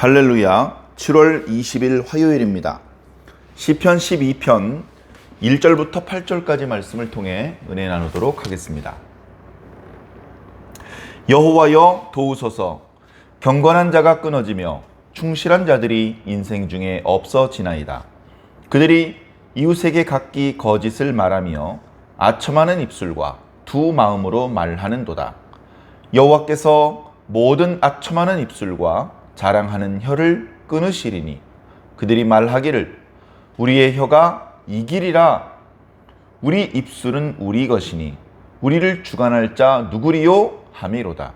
할렐루야. 7월 20일 화요일입니다. 시편 12편 1절부터 8절까지 말씀을 통해 은혜 나누도록 하겠습니다. 여호와여 도우소서. 경건한 자가 끊어지며 충실한 자들이 인생 중에 없어지나이다. 그들이 이웃에게 각기 거짓을 말하며 아첨하는 입술과 두 마음으로 말하는도다. 여호와께서 모든 아첨하는 입술과 자랑하는 혀를 끊으시리니 그들이 말하기를 우리의 혀가 이기리라. 우리 입술은 우리 것이니 우리를 주관할 자 누구리요 하미로다.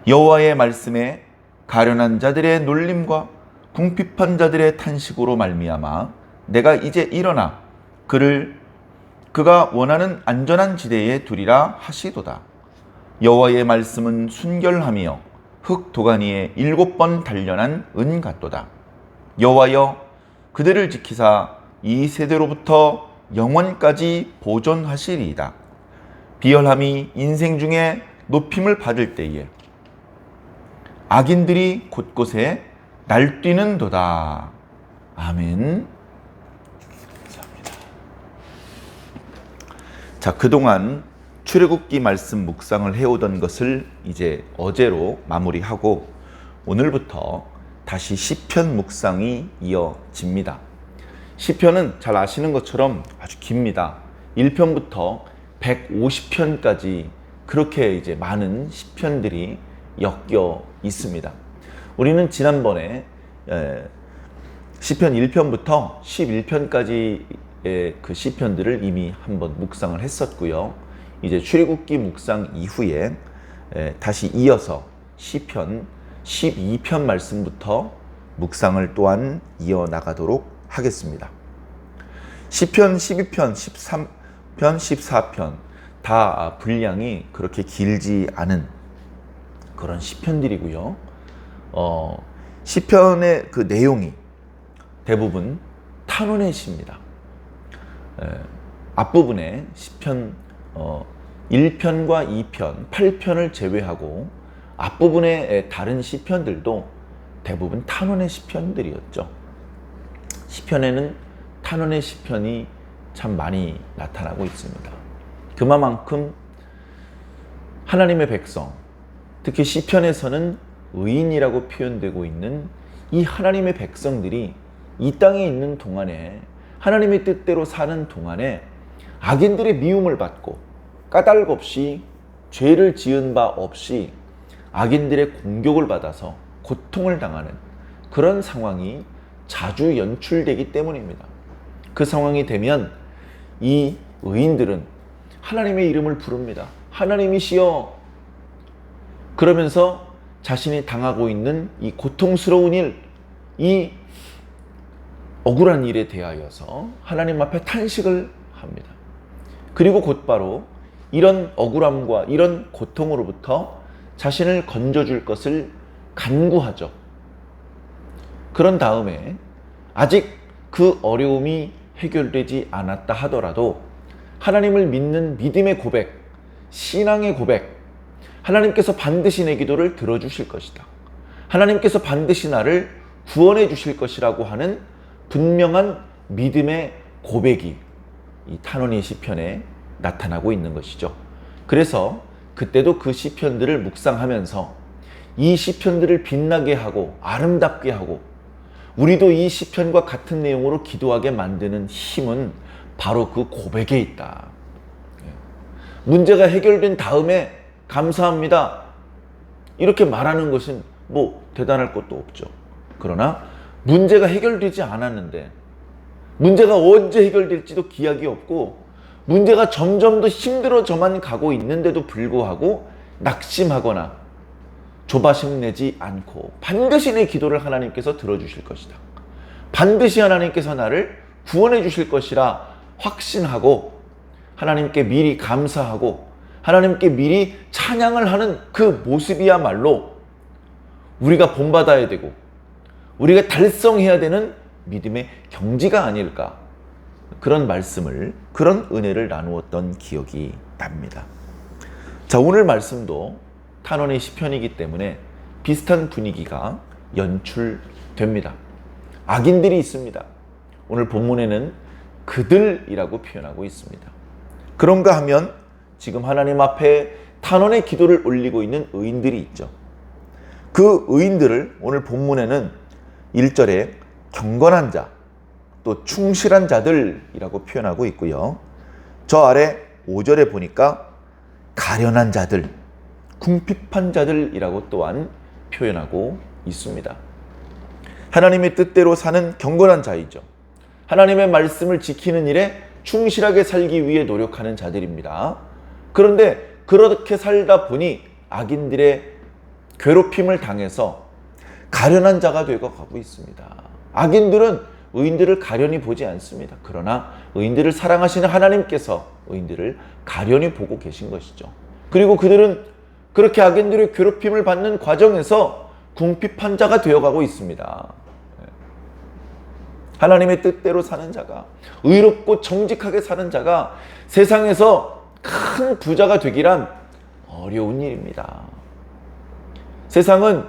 여호와의 말씀에 가련한 자들의 놀림과 궁핍한 자들의 탄식으로 말미암아 내가 이제 일어나 그가 원하는 안전한 지대에 두리라 하시도다. 여호와의 말씀은 순결하며 흙 도가니에 7번 단련한 은 같도다. 여호와여 그들을 지키사 이 세대로부터 영원까지 보존하시리이다. 비열함이 인생 중에 높임을 받을 때에 악인들이 곳곳에 날뛰는도다. 아멘. 감사합니다. 자, 그동안 출애굽기 말씀 묵상을 해오던 것을 이제 어제로 마무리하고 오늘부터 다시 시편 묵상이 이어집니다. 시편은 잘 아시는 것처럼 아주 깁니다. 1편부터 150편까지 그렇게 이제 많은 시편들이 엮여 있습니다. 우리는 지난번에 시편 1편부터 11편까지의 그 시편들을 이미 한번 묵상을 했었고요. 이제 출애굽기 묵상 이후에 다시 이어서 시편 12편 말씀부터 묵상을 또한 이어나가도록 하겠습니다. 시편 12편, 13편, 14편 다 분량이 그렇게 길지 않은 그런 시편들이고요. 시편의 그 내용이 대부분 탄원의 시입니다. 앞부분에 시편 1편과 2편, 8편을 제외하고 앞부분의 다른 시편들도 대부분 탄원의 시편들이었죠. 시편에는 탄원의 시편이 참 많이 나타나고 있습니다. 그만큼 하나님의 백성, 특히 시편에서는 의인이라고 표현되고 있는 이 하나님의 백성들이 이 땅에 있는 동안에 하나님의 뜻대로 사는 동안에 악인들의 미움을 받고 까닭 없이 죄를 지은 바 없이 악인들의 공격을 받아서 고통을 당하는 그런 상황이 자주 연출되기 때문입니다. 그 상황이 되면 이 의인들은 하나님의 이름을 부릅니다. 하나님이시여. 그러면서 자신이 당하고 있는 이 고통스러운 일, 이 억울한 일에 대하여서 하나님 앞에 탄식을 합니다. 그리고 곧바로 이런 억울함과 이런 고통으로부터 자신을 건져줄 것을 간구하죠. 그런 다음에 아직 그 어려움이 해결되지 않았다 하더라도 하나님을 믿는 믿음의 고백, 신앙의 고백, 하나님께서 반드시 내 기도를 들어주실 것이다. 하나님께서 반드시 나를 구원해 주실 것이라고 하는 분명한 믿음의 고백이 이 탄원의 시편에 나타나고 있는 것이죠. 그래서 그때도 그 시편들을 묵상하면서 이 시편들을 빛나게 하고 아름답게 하고 우리도 이 시편과 같은 내용으로 기도하게 만드는 힘은 바로 그 고백에 있다. 문제가 해결된 다음에 감사합니다. 이렇게 말하는 것은 뭐 대단할 것도 없죠. 그러나 문제가 해결되지 않았는데 문제가 언제 해결될지도 기약이 없고 문제가 점점 더 힘들어져만 가고 있는데도 불구하고 낙심하거나 조바심 내지 않고 반드시 내 기도를 하나님께서 들어주실 것이다. 반드시 하나님께서 나를 구원해 주실 것이라 확신하고 하나님께 미리 감사하고 하나님께 미리 찬양을 하는 그 모습이야말로 우리가 본받아야 되고 우리가 달성해야 되는 믿음의 경지가 아닐까, 그런 말씀을, 그런 은혜를 나누었던 기억이 납니다. 자, 오늘 말씀도 탄원의 시편이기 때문에 비슷한 분위기가 연출됩니다. 악인들이 있습니다. 오늘 본문에는 그들이라고 표현하고 있습니다. 그런가 하면 지금 하나님 앞에 탄원의 기도를 올리고 있는 의인들이 있죠. 그 의인들을 오늘 본문에는 1절에 경건한 자, 또 충실한 자들이라고 표현하고 있고요. 저 아래 5절에 보니까 가련한 자들, 궁핍한 자들이라고 또한 표현하고 있습니다. 하나님의 뜻대로 사는 경건한 자이죠. 하나님의 말씀을 지키는 일에 충실하게 살기 위해 노력하는 자들입니다. 그런데 그렇게 살다 보니 악인들의 괴롭힘을 당해서 가련한 자가 되어 가고 있습니다. 악인들은 의인들을 가련히 보지 않습니다. 그러나 의인들을 사랑하시는 하나님께서 의인들을 가련히 보고 계신 것이죠. 그리고 그들은 그렇게 악인들의 괴롭힘을 받는 과정에서 궁핍한 자가 되어가고 있습니다. 하나님의 뜻대로 사는 자가, 의롭고 정직하게 사는 자가 세상에서 큰 부자가 되기란 어려운 일입니다. 세상은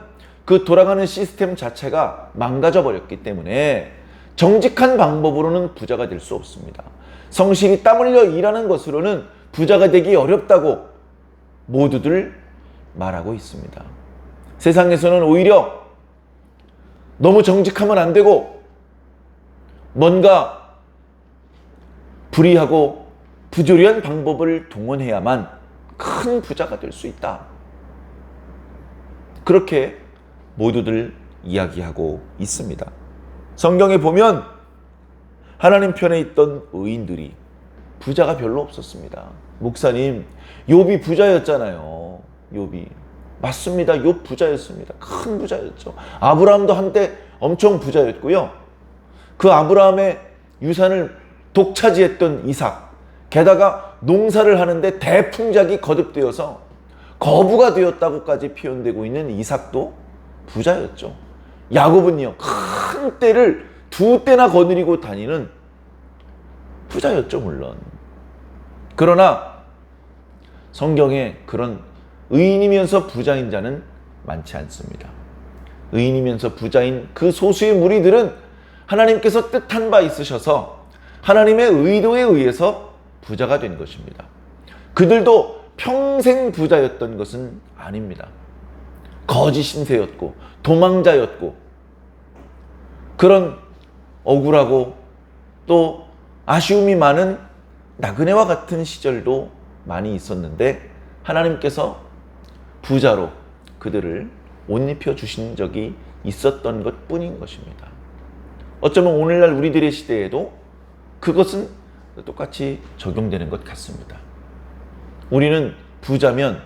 그 돌아가는 시스템 자체가 망가져 버렸기 때문에 정직한 방법으로는 부자가 될 수 없습니다. 성실히 땀 흘려 일하는 것으로는 부자가 되기 어렵다고 모두들 말하고 있습니다. 세상에서는 오히려 너무 정직하면 안 되고 뭔가 불의하고 부조리한 방법을 동원해야만 큰 부자가 될 수 있다. 그렇게 모두들 이야기하고 있습니다. 성경에 보면 하나님 편에 있던 의인들이 부자가 별로 없었습니다. 목사님, 욥이 부자였잖아요. 욥이. 맞습니다. 욥 부자였습니다. 큰 부자였죠. 아브라함도 한때 엄청 부자였고요. 그 아브라함의 유산을 독차지했던 이삭, 게다가 농사를 하는데 대풍작이 거듭되어서 거부가 되었다고까지 표현되고 있는 이삭도 부자였죠. 야곱은요, 큰 떼를 2떼나 거느리고 다니는 부자였죠, 물론. 그러나 성경에 그런 의인이면서 부자인 자는 많지 않습니다. 의인이면서 부자인 그 소수의 무리들은 하나님께서 뜻한 바 있으셔서 하나님의 의도에 의해서 부자가 된 것입니다. 그들도 평생 부자였던 것은 아닙니다. 거짓 신세였고 도망자였고 그런 억울하고 또 아쉬움이 많은 나그네와 같은 시절도 많이 있었는데 하나님께서 부자로 그들을 옷 입혀 주신 적이 있었던 것 뿐인 것입니다. 어쩌면 오늘날 우리들의 시대에도 그것은 똑같이 적용되는 것 같습니다. 우리는 부자면,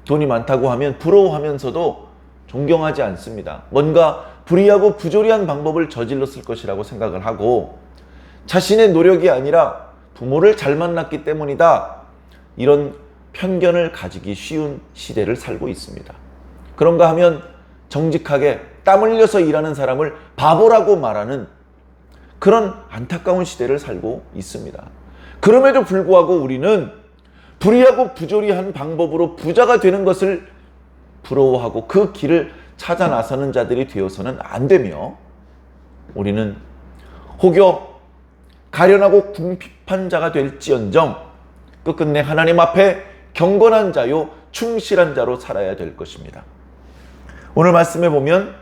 돈이 많다고 하면 부러워하면서도 존경하지 않습니다. 뭔가 불의하고 부조리한 방법을 저질렀을 것이라고 생각을 하고 자신의 노력이 아니라 부모를 잘 만났기 때문이다. 이런 편견을 가지기 쉬운 시대를 살고 있습니다. 그런가 하면 정직하게 땀 흘려서 일하는 사람을 바보라고 말하는 그런 안타까운 시대를 살고 있습니다. 그럼에도 불구하고 우리는 불의하고 부조리한 방법으로 부자가 되는 것을 부러워하고 그 길을 찾아 나서는 자들이 되어서는 안 되며 우리는 혹여 가련하고 궁핍한 자가 될지언정 끝끝내 하나님 앞에 경건한 자요 충실한 자로 살아야 될 것입니다. 오늘 말씀에 보면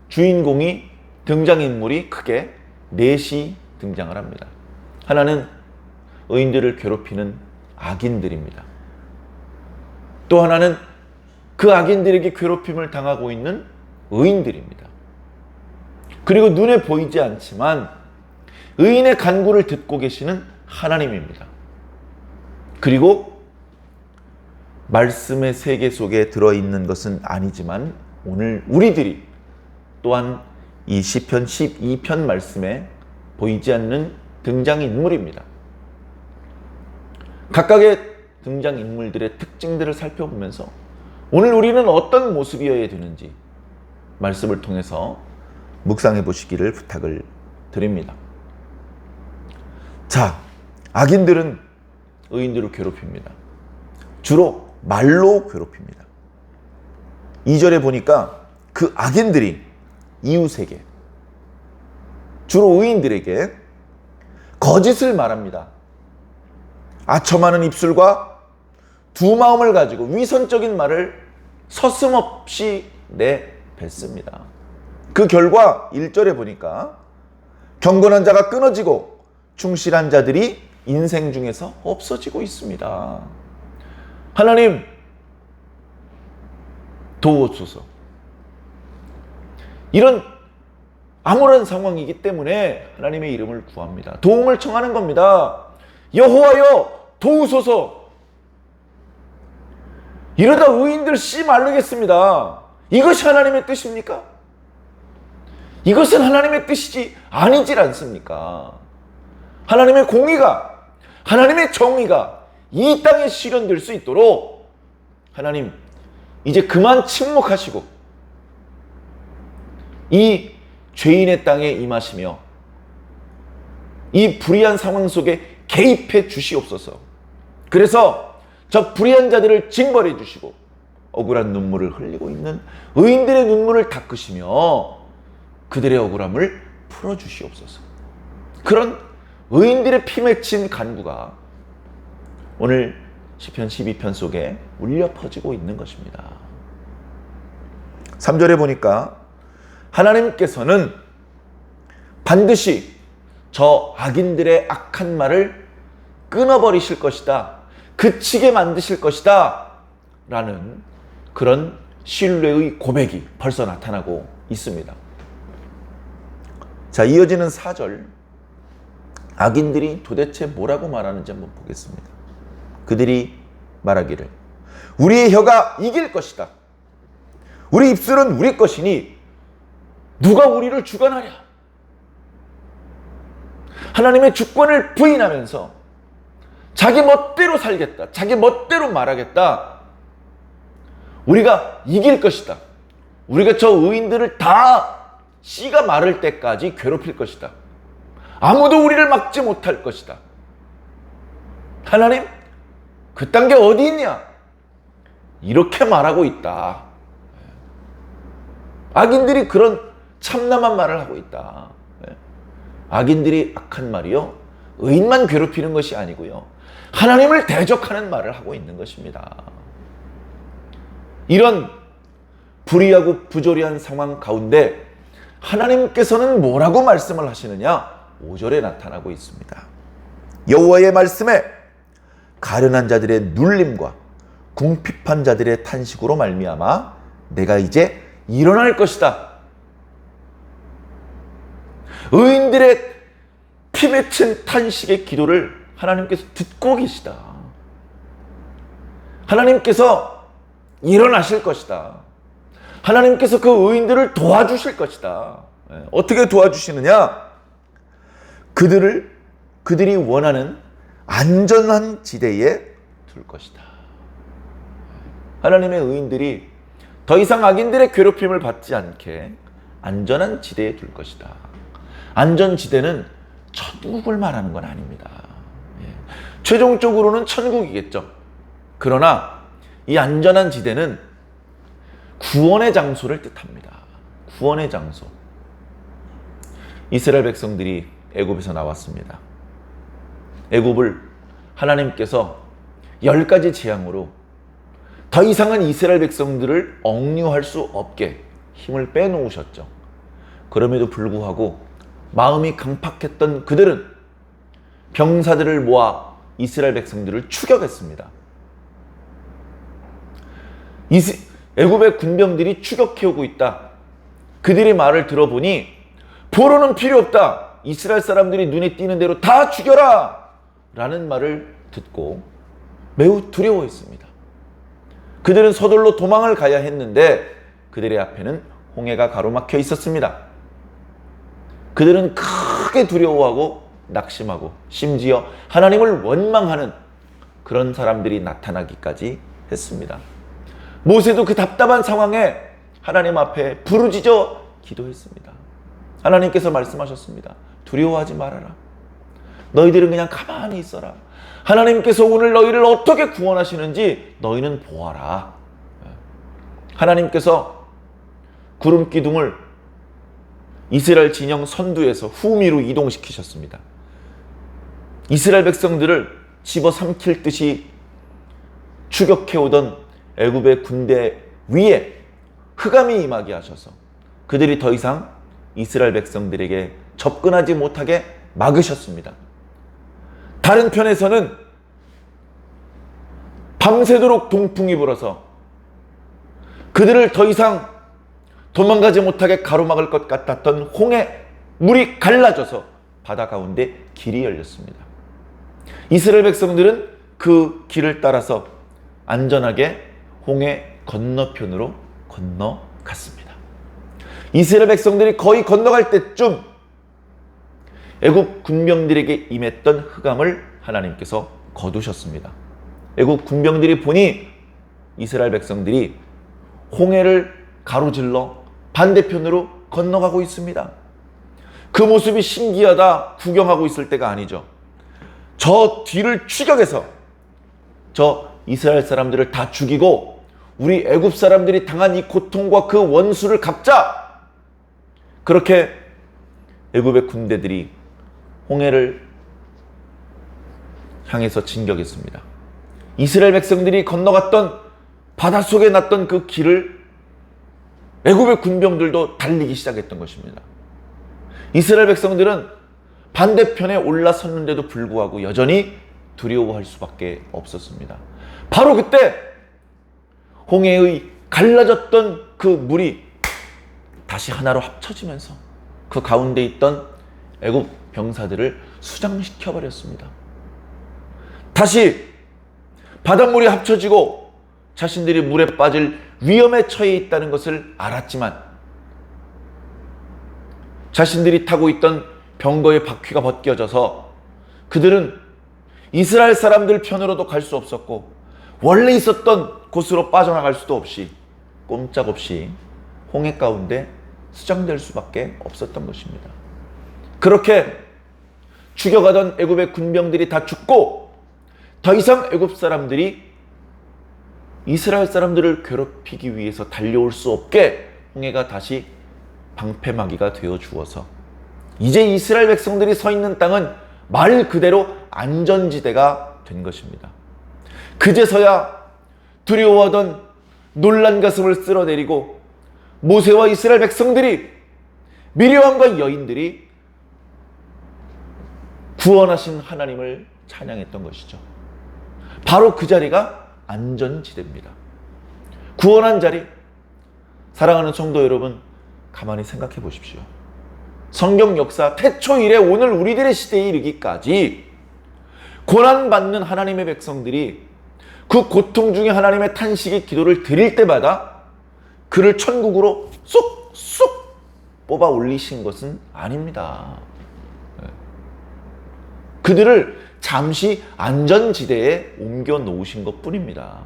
주인공이 등장인물이 크게 넷이 등장을 합니다. 하나는 의인들을 괴롭히는 악인들입니다. 또 하나는 그 악인들에게 괴롭힘을 당하고 있는 의인들입니다. 그리고 눈에 보이지 않지만 의인의 간구를 듣고 계시는 하나님입니다. 그리고 말씀의 세계 속에 들어있는 것은 아니지만 오늘 우리들이 또한 이 시편 12편 말씀에 보이지 않는 등장인물입니다. 각각의 등장인물들의 특징들을 살펴보면서 오늘 우리는 어떤 모습이어야 되는지 말씀을 통해서 묵상해 보시기를 부탁을 드립니다. 자, 악인들은 의인들을 괴롭힙니다. 주로 말로 괴롭힙니다. 2절에 보니까 그 악인들이 이웃에게, 주로 의인들에게 거짓을 말합니다. 아첨하는 입술과 두 마음을 가지고 위선적인 말을 서슴없이 내뱉습니다. 그 결과 1절에 보니까 경건한 자가 끊어지고 충실한 자들이 인생 중에서 없어지고 있습니다. 하나님 도우소서. 이런 암울한 상황이기 때문에 하나님의 이름을 구합니다. 도움을 청하는 겁니다. 여호와여 도우소서. 이러다 의인들 씨 마르겠습니다. 이것이 하나님의 뜻입니까? 이것은 하나님의 뜻이지 아니질 않습니까? 하나님의 공의가, 하나님의 정의가 이 땅에 실현될 수 있도록 하나님 이제 그만 침묵하시고 이 죄인의 땅에 임하시며 이 불의한 상황 속에 개입해 주시옵소서. 그래서 저 불의한 자들을 징벌해 주시고 억울한 눈물을 흘리고 있는 의인들의 눈물을 닦으시며 그들의 억울함을 풀어주시옵소서. 그런 의인들의 피 맺힌 간구가 오늘 시편 12편 속에 울려 퍼지고 있는 것입니다. 3절에 보니까 하나님께서는 반드시 저 악인들의 악한 말을 끊어버리실 것이다. 그치게 만드실 것이다. 라는 그런 신뢰의 고백이 벌써 나타나고 있습니다. 자, 이어지는 4절. 악인들이 도대체 뭐라고 말하는지 한번 보겠습니다. 그들이 말하기를 우리의 혀가 이길 것이다. 우리 입술은 우리 것이니 누가 우리를 주관하랴. 하나님의 주권을 부인하면서 자기 멋대로 살겠다. 자기 멋대로 말하겠다. 우리가 이길 것이다. 우리가 저 의인들을 다 씨가 마를 때까지 괴롭힐 것이다. 아무도 우리를 막지 못할 것이다. 하나님, 그딴 게 어디 있냐? 이렇게 말하고 있다. 악인들이 그런 참남한 말을 하고 있다. 악인들이 악한 말이요, 의인만 괴롭히는 것이 아니고요, 하나님을 대적하는 말을 하고 있는 것입니다. 이런 불의하고 부조리한 상황 가운데 하나님께서는 뭐라고 말씀을 하시느냐? 5절에 나타나고 있습니다. 여호와의 말씀에 가련한 자들의 눌림과 궁핍한 자들의 탄식으로 말미암아 내가 이제 일어날 것이다. 의인들의 피 맺힌 탄식의 기도를 하나님께서 듣고 계시다. 하나님께서 일어나실 것이다. 하나님께서 그 의인들을 도와주실 것이다. 어떻게 도와주시느냐? 그들이 원하는 안전한 지대에 둘 것이다. 하나님의 의인들이 더 이상 악인들의 괴롭힘을 받지 않게 안전한 지대에 둘 것이다. 안전지대는 천국을 말하는 건 아닙니다. 최종적으로는 천국이겠죠. 그러나 이 안전한 지대는 구원의 장소를 뜻합니다. 구원의 장소. 이스라엘 백성들이 애굽에서 나왔습니다. 애굽을 하나님께서 10가지 재앙으로 더 이상은 이스라엘 백성들을 억류할 수 없게 힘을 빼놓으셨죠. 그럼에도 불구하고 마음이 강팍했던 그들은 병사들을 모아 이스라엘 백성들을 추격했습니다. 애굽의 군병들이 추격해오고 있다. 그들의 말을 들어보니 포로는 필요 없다. 이스라엘 사람들이 눈에 띄는 대로 다 죽여라! 라는 말을 듣고 매우 두려워했습니다. 그들은 서둘러 도망을 가야 했는데 그들의 앞에는 홍해가 가로막혀 있었습니다. 그들은 크게 두려워하고 낙심하고 심지어 하나님을 원망하는 그런 사람들이 나타나기까지 했습니다. 모세도 그 답답한 상황에 하나님 앞에 부르짖어 기도했습니다. 하나님께서 말씀하셨습니다. 두려워하지 말아라. 너희들은 그냥 가만히 있어라. 하나님께서 오늘 너희를 어떻게 구원하시는지 너희는 보아라. 하나님께서 구름 기둥을 이스라엘 진영 선두에서 후미로 이동시키셨습니다. 이스라엘 백성들을 집어삼킬 듯이 추격해오던 애굽의 군대 위에 흑암이 임하게 하셔서 그들이 더 이상 이스라엘 백성들에게 접근하지 못하게 막으셨습니다. 다른 편에서는 밤새도록 동풍이 불어서 그들을 더 이상 도망가지 못하게 가로막을 것 같았던 홍해 물이 갈라져서 바다 가운데 길이 열렸습니다. 이스라엘 백성들은 그 길을 따라서 안전하게 홍해 건너편으로 건너갔습니다. 이스라엘 백성들이 거의 건너갈 때쯤 애굽 군병들에게 임했던 흑암을 하나님께서 거두셨습니다. 애굽 군병들이 보니 이스라엘 백성들이 홍해를 가로질러 반대편으로 건너가고 있습니다. 그 모습이 신기하다 구경하고 있을 때가 아니죠. 저 뒤를 추격해서 저 이스라엘 사람들을 다 죽이고 우리 애굽 사람들이 당한 이 고통과 그 원수를 갚자. 그렇게 애굽의 군대들이 홍해를 향해서 진격했습니다. 이스라엘 백성들이 건너갔던 바닷속에 났던 그 길을 애굽의 군병들도 달리기 시작했던 것입니다. 이스라엘 백성들은 반대편에 올라섰는데도 불구하고 여전히 두려워할 수밖에 없었습니다. 바로 그때 홍해의 갈라졌던 그 물이 다시 하나로 합쳐지면서 그 가운데 있던 애굽 병사들을 수장시켜 버렸습니다. 다시 바닷물이 합쳐지고 자신들이 물에 빠질 위험에 처해 있다는 것을 알았지만 자신들이 타고 있던 병거의 바퀴가 벗겨져서 그들은 이스라엘 사람들 편으로도 갈 수 없었고 원래 있었던 곳으로 빠져나갈 수도 없이 꼼짝없이 홍해 가운데 수장될 수밖에 없었던 것입니다. 그렇게 죽여가던 애굽의 군병들이 다 죽고 더 이상 애굽 사람들이 이스라엘 사람들을 괴롭히기 위해서 달려올 수 없게 홍해가 다시 방패막이가 되어 주어서 이제 이스라엘 백성들이 서 있는 땅은 말 그대로 안전지대가 된 것입니다. 그제서야 두려워하던 놀란 가슴을 쓸어내리고 모세와 이스라엘 백성들이 미리암과 여인들이 구원하신 하나님을 찬양했던 것이죠. 바로 그 자리가 안전지대입니다. 구원한 자리, 사랑하는 성도 여러분, 가만히 생각해 보십시오. 성경 역사 태초 이래 오늘 우리들의 시대에 이르기까지 고난받는 하나님의 백성들이 그 고통 중에 하나님의 탄식의 기도를 드릴 때마다 그를 천국으로 쏙쏙 뽑아 올리신 것은 아닙니다. 그들을 잠시 안전지대에 옮겨 놓으신 것 뿐입니다.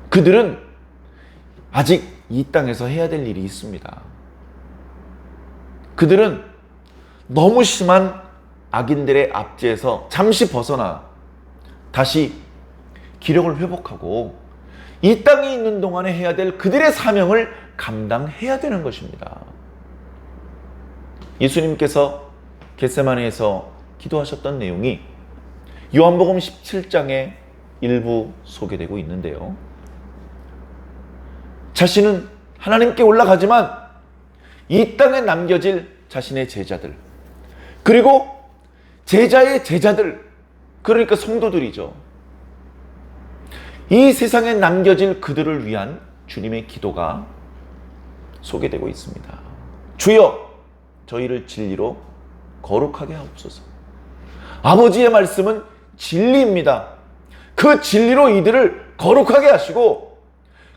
그들은 아직 이 땅에서 해야 될 일이 있습니다. 그들은 너무 심한 악인들의 압제에서 잠시 벗어나 다시 기력을 회복하고 이 땅에 있는 동안에 해야 될 그들의 사명을 감당해야 되는 것입니다. 예수님께서 겟세마네에서 기도하셨던 내용이 요한복음 17장에 일부 소개되고 있는데요. 자신은 하나님께 올라가지만 이 땅에 남겨질 자신의 제자들, 그리고 제자의 제자들, 그러니까 성도들이죠. 이 세상에 남겨질 그들을 위한 주님의 기도가 소개되고 있습니다. 주여, 저희를 진리로 거룩하게 하옵소서. 아버지의 말씀은 진리입니다. 그 진리로 이들을 거룩하게 하시고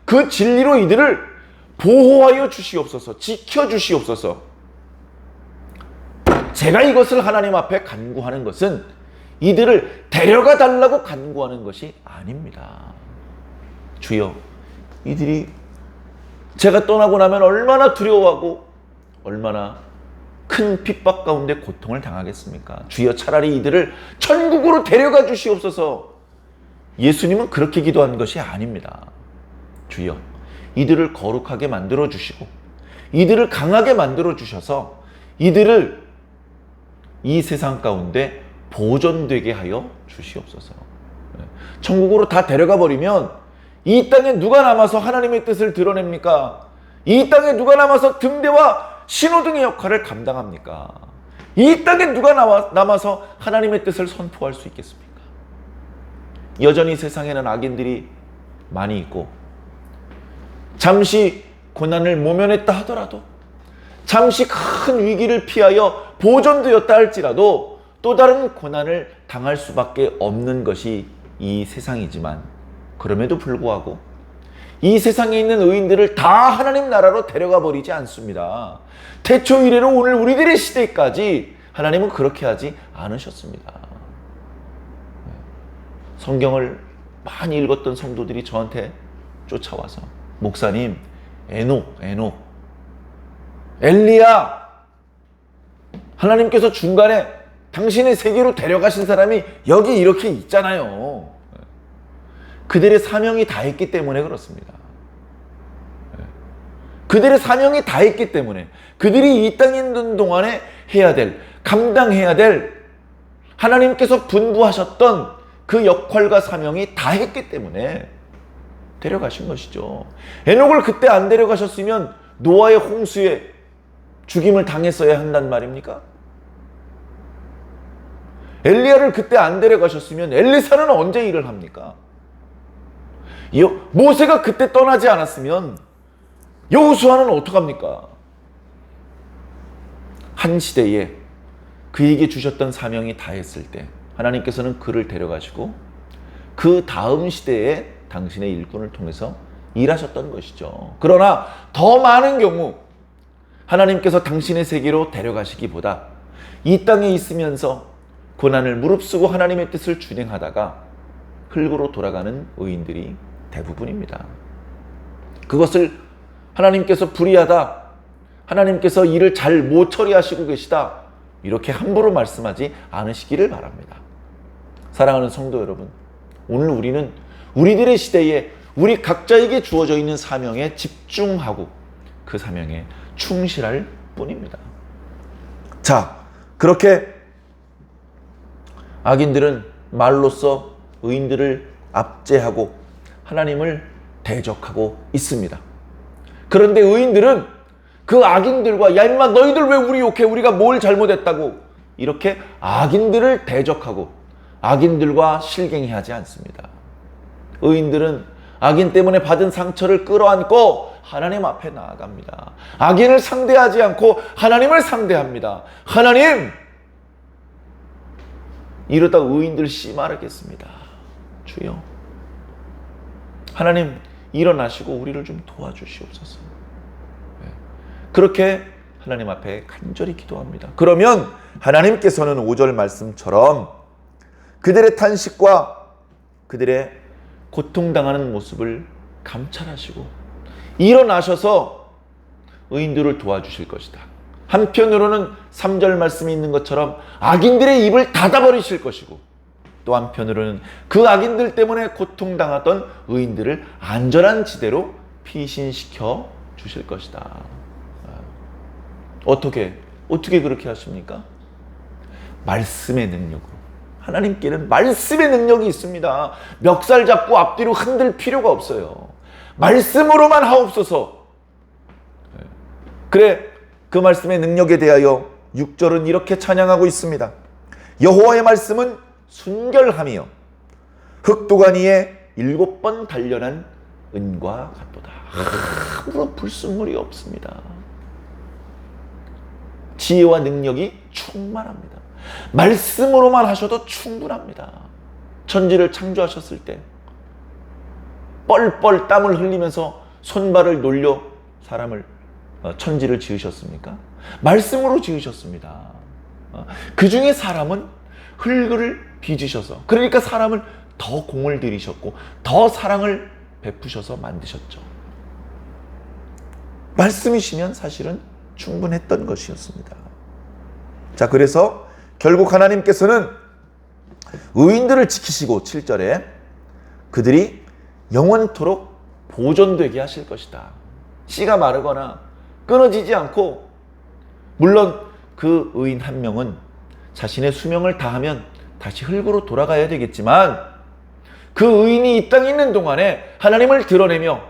그 진리로 이들을 보호하여 주시옵소서, 지켜주시옵소서. 제가 이것을 하나님 앞에 간구하는 것은 이들을 데려가 달라고 간구하는 것이 아닙니다. 주여, 이들이 제가 떠나고 나면 얼마나 두려워하고 얼마나 큰 핍박 가운데 고통을 당하겠습니까? 주여, 차라리 이들을 천국으로 데려가 주시옵소서. 예수님은 그렇게 기도한 것이 아닙니다. 주여, 이들을 거룩하게 만들어 주시고 이들을 강하게 만들어 주셔서 이들을 이 세상 가운데 보존되게 하여 주시옵소서. 천국으로 다 데려가 버리면 이 땅에 누가 남아서 하나님의 뜻을 드러냅니까? 이 땅에 누가 남아서 등대와 신호등의 역할을 감당합니까? 이 땅에 누가 남아서 하나님의 뜻을 선포할 수 있겠습니까? 여전히 세상에는 악인들이 많이 있고, 잠시 고난을 모면했다 하더라도, 잠시 큰 위기를 피하여 보존되었다 할지라도 또 다른 고난을 당할 수밖에 없는 것이 이 세상이지만, 그럼에도 불구하고 이 세상에 있는 의인들을 다 하나님 나라로 데려가 버리지 않습니다. 태초 이래로 오늘 우리들의 시대까지 하나님은 그렇게 하지 않으셨습니다. 성경을 많이 읽었던 성도들이 저한테 쫓아와서, 목사님, 에녹, 엘리야, 하나님께서 중간에 당신의 세계로 데려가신 사람이 여기 이렇게 있잖아요. 그들의 사명이 다 있기 때문에 그렇습니다. 그들의 사명이 다 있기 때문에, 그들이 이 땅에 있는 동안에 해야 될, 감당해야 될 하나님께서 분부하셨던 그 역할과 사명이 다 했기 때문에 데려가신 것이죠. 에녹을 그때 안 데려가셨으면 노아의 홍수에 죽임을 당했어야 한단 말입니까? 엘리야를 그때 안 데려가셨으면 엘리사는 언제 일을 합니까? 모세가 그때 떠나지 않았으면 여호수아는 어떡합니까? 한 시대에 그에게 주셨던 사명이 다했을 때 하나님께서는 그를 데려가시고 그 다음 시대에 당신의 일꾼을 통해서 일하셨던 것이죠. 그러나 더 많은 경우 하나님께서 당신의 세계로 데려가시기보다 이 땅에 있으면서 고난을 무릅쓰고 하나님의 뜻을 준행하다가 흙으로 돌아가는 의인들이 대부분입니다. 그것을 하나님께서 불의하다, 하나님께서 일을 잘 못 처리하시고 계시다, 이렇게 함부로 말씀하지 않으시기를 바랍니다. 사랑하는 성도 여러분, 오늘 우리는 우리들의 시대에 우리 각자에게 주어져 있는 사명에 집중하고 그 사명에 충실할 뿐입니다. 자, 그렇게 악인들은 말로써 의인들을 압제하고 하나님을 대적하고 있습니다. 그런데 의인들은 그 악인들과, 야 임마 너희들 왜 우리 욕해, 우리가 뭘 잘못했다고, 이렇게 악인들을 대적하고 악인들과 실갱이하지 않습니다. 의인들은 악인 때문에 받은 상처를 끌어안고 하나님 앞에 나아갑니다. 악인을 상대하지 않고 하나님을 상대합니다. 하나님, 이러다 의인들 씨마르겠습니다. 주여, 하나님 일어나시고 우리를 좀 도와주시옵소서. 그렇게 하나님 앞에 간절히 기도합니다. 그러면 하나님께서는 5절 말씀처럼 그들의 탄식과 그들의 고통당하는 모습을 감찰하시고 일어나셔서 의인들을 도와주실 것이다. 한편으로는 3절 말씀이 있는 것처럼 악인들의 입을 닫아버리실 것이고, 또 한편으로는 그 악인들 때문에 고통당하던 의인들을 안전한 지대로 피신시켜 주실 것이다. 어떻게 그렇게 하십니까? 말씀의 능력으로. 하나님께는 말씀의 능력이 있습니다. 멱살 잡고 앞뒤로 흔들 필요가 없어요. 말씀으로만 하옵소서. 그래, 그 말씀의 능력에 대하여 6절은 이렇게 찬양하고 있습니다. 여호와의 말씀은 순결하며 흑도간 위에 7번 단련한 은과 같도다. 아무런 불순물이 없습니다. 지혜와 능력이 충만합니다. 말씀으로만 하셔도 충분합니다. 천지를 창조하셨을 때 뻘뻘 땀을 흘리면서 손발을 놀려 천지를 지으셨습니까? 말씀으로 지으셨습니다. 그 중에 사람은 흙을 빚으셔서, 그러니까 사람을 더 공을 들이셨고 더 사랑을 베푸셔서 만드셨죠. 말씀이시면 사실은 충분했던 것이었습니다. 자, 그래서 결국 하나님께서는 의인들을 지키시고 7절에 그들이 영원토록 보존되게 하실 것이다. 씨가 마르거나 끊어지지 않고, 물론 그 의인 한 명은 자신의 수명을 다하면 다시 흙으로 돌아가야 되겠지만, 그 의인이 이 땅에 있는 동안에 하나님을 드러내며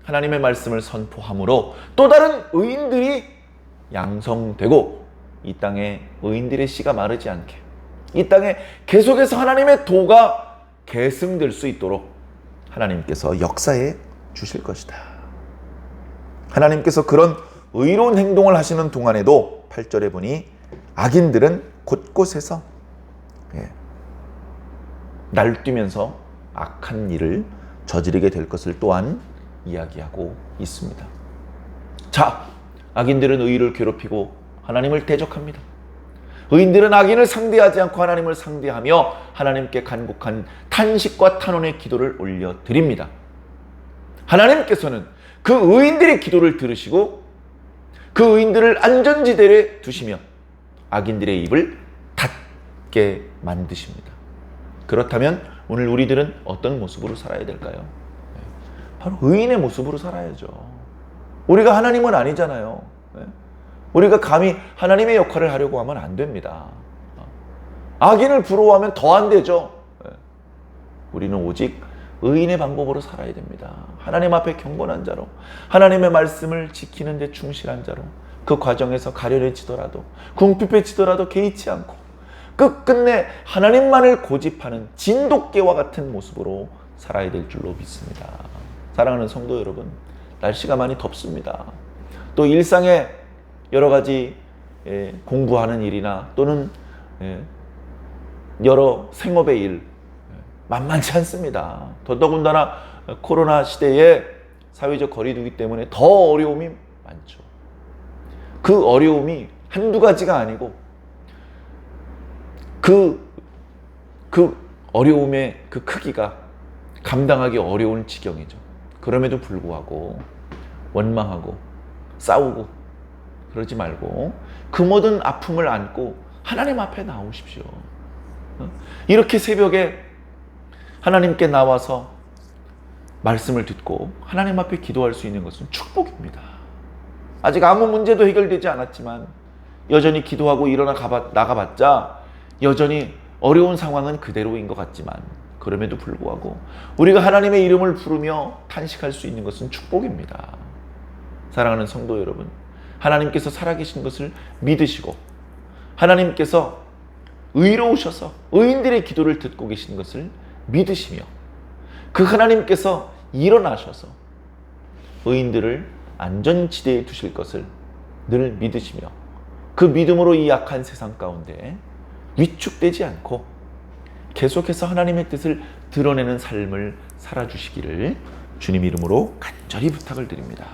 하나님의 말씀을 선포함으로 또 다른 의인들이 양성되고, 이 땅에 의인들의 씨가 마르지 않게, 이 땅에 계속해서 하나님의 도가 계승될 수 있도록 하나님께서 역사해 주실 것이다. 하나님께서 그런 의로운 행동을 하시는 동안에도 8절에 보니 악인들은 곳곳에서 날뛰면서 악한 일을 저지르게 될 것을 또한 이야기하고 있습니다. 자, 악인들은 의인을 괴롭히고 하나님을 대적합니다. 의인들은 악인을 상대하지 않고 하나님을 상대하며 하나님께 간곡한 탄식과 탄원의 기도를 올려드립니다. 하나님께서는 그 의인들의 기도를 들으시고 그 의인들을 안전지대에 두시며 악인들의 입을 닫게 만드십니다. 그렇다면 오늘 우리들은 어떤 모습으로 살아야 될까요? 바로 의인의 모습으로 살아야죠. 우리가 하나님은 아니잖아요. 우리가 감히 하나님의 역할을 하려고 하면 안 됩니다. 악인을 부러워하면 더 안 되죠. 우리는 오직 의인의 방법으로 살아야 됩니다. 하나님 앞에 경건한 자로, 하나님의 말씀을 지키는 데 충실한 자로, 그 과정에서 가련해지더라도, 궁핍해지더라도 개의치 않고 끝끝내 하나님만을 고집하는 진돗개와 같은 모습으로 살아야 될 줄로 믿습니다. 사랑하는 성도 여러분, 날씨가 많이 덥습니다. 또 일상에 여러 가지 공부하는 일이나 또는 여러 생업의 일 만만치 않습니다. 더더군다나 코로나 시대에 사회적 거리두기 때문에 더 어려움이 많죠. 그 어려움이 한두 가지가 아니고 그 어려움의 그 크기가 감당하기 어려운 지경이죠. 그럼에도 불구하고 원망하고 싸우고 그러지 말고 그 모든 아픔을 안고 하나님 앞에 나오십시오. 이렇게 새벽에 하나님께 나와서 말씀을 듣고 하나님 앞에 기도할 수 있는 것은 축복입니다. 아직 아무 문제도 해결되지 않았지만 여전히 기도하고 일어나 나가봤자 여전히 어려운 상황은 그대로인 것 같지만 그럼에도 불구하고 우리가 하나님의 이름을 부르며 탄식할 수 있는 것은 축복입니다. 사랑하는 성도 여러분, 하나님께서 살아계신 것을 믿으시고 하나님께서 의로우셔서 의인들의 기도를 듣고 계신 것을 믿으시며 그 하나님께서 일어나셔서 의인들을 안전지대에 두실 것을 늘 믿으시며 그 믿음으로 이 약한 세상 가운데 위축되지 않고 계속해서 하나님의 뜻을 드러내는 삶을 살아주시기를 주님 이름으로 간절히 부탁을 드립니다.